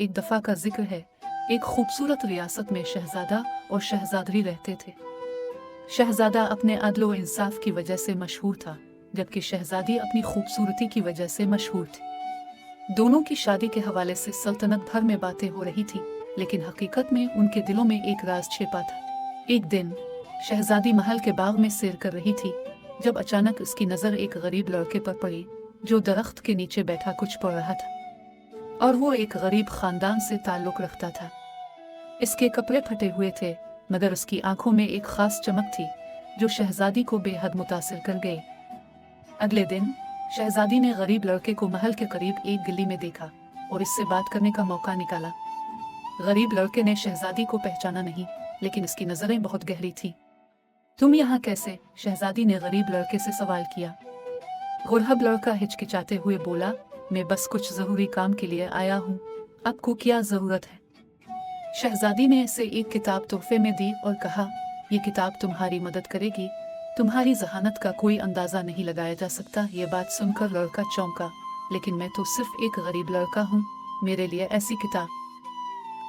एक दफा का जिक्र है। एक खूबसूरत रियासत में शहजादा और शहजादी रहते थे। शहजादा अपने अदलो इंसाफ की वजह से मशहूर था, जबकि शहजादी अपनी खूबसूरती की वजह से मशहूर थी। दोनों की शादी के हवाले से सल्तनत भर में बातें हो रही थी, लेकिन हकीकत में उनके दिलों में एक राज छिपा था। एक दिन शहजादी महल के बाग में सैर कर रही थी, जब अचानक उसकी नजर एक गरीब लड़के पर पड़ी, जो दरख्त के नीचे बैठा कुछ पढ़ रहा था, और वो एक गरीब खानदान से ताल्लुक रखता था। इसके कपड़े फटे हुए थे, मगर उसकी आंखों में एक खास चमक थी जो शहजादी को बेहद मुतासिर कर गई। अगले दिन शहजादी ने गरीब लड़के को महल के करीब एक गली में देखा और इससे बात करने का मौका निकाला। गरीब लड़के ने शहजादी को पहचाना नहीं, लेकिन इसकी नजरें बहुत गहरी थी। तुम यहाँ कैसे? शहजादी ने गरीब लड़के से सवाल किया। गुरहब लड़का हिचकिचाते हुए बोला, मैं बस कुछ जरूरी काम के लिए आया हूँ, आपको क्या जरूरत है? शहजादी ने इसे एक किताब तोहफे में दी और कहा, ये किताब तुम्हारी मदद करेगी, तुम्हारी जहानत का कोई अंदाजा नहीं लगाया जा सकता। ये बात सुनकर लड़का चौंका, लेकिन मैं तो सिर्फ एक गरीब लड़का हूँ, मेरे लिए ऐसी किताब?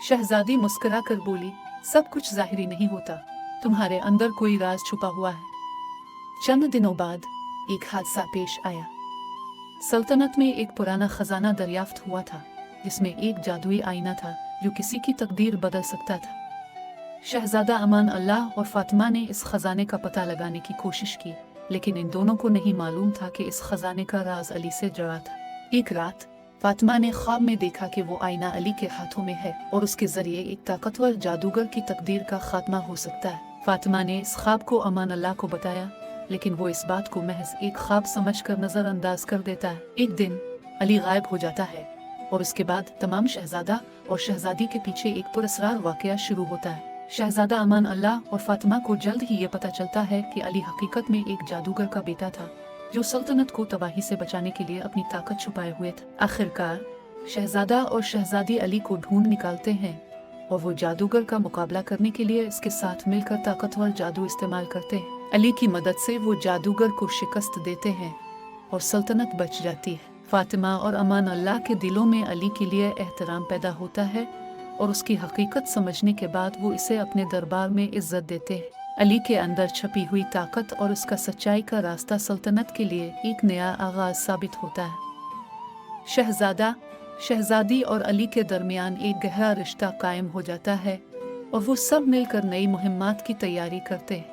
शहजादी मुस्कुरा कर बोली, सब कुछ जाहिरी नहीं होता, तुम्हारे अंदर कोई राज छुपा हुआ है। चंद दिनों बाद एक हादसा पेश आया। सल्तनत में एक पुराना खजाना दरियाफ्त हुआ था, जिसमें एक जादुई आईना था जो किसी की तकदीर बदल सकता था। शहजादा अमान अल्लाह और फातिमा ने इस खजाने का पता लगाने की कोशिश की, लेकिन इन दोनों को नहीं मालूम था कि इस खजाने का राज अली से जुड़ा था। एक रात फातिमा ने ख्वाब में देखा कि वो आईना अली के हाथों में है और उसके जरिए एक ताकतवर जादूगर की तकदीर का खात्मा हो सकता है। फातिमा ने इस ख्वाब को अमान अल्लाह को बताया, लेकिन वो इस बात को महज एक ख्वाब समझकर नजरअंदाज कर देता है। एक दिन अली गायब हो जाता है और उसके बाद तमाम शहजादा और शहजादी के पीछे एक पुरअसरार वाकया शुरू होता है। शहजादा अमान अल्लाह और फातिमा को जल्द ही ये पता चलता है कि अली हकीकत में एक जादूगर का बेटा था, जो सल्तनत को तबाही से बचाने के लिए अपनी ताकत छुपाए हुए था। आखिरकार शहजादा और शहजादी अली को ढूंढ निकालते हैं और वो जादूगर का मुकाबला करने के लिए इसके साथ मिलकर ताकतवर जादू इस्तेमाल करते हैं। अली की मदद से वो जादूगर को शिकस्त देते हैं और सल्तनत बच जाती है। फातिमा और अमान अल्लाह के दिलों में अली के लिए एहतराम पैदा होता है और उसकी हकीकत समझने के बाद वो इसे अपने दरबार में इज्जत देते हैं। अली के अंदर छपी हुई ताकत और उसका सच्चाई का रास्ता सल्तनत के लिए एक नया आगाज साबित होता है। शहजादा, शहजादी और अली के दरमियान एक गहरा रिश्ता कायम हो जाता है और वो सब मिलकर नई मुहिम्मात की तैयारी करते हैं।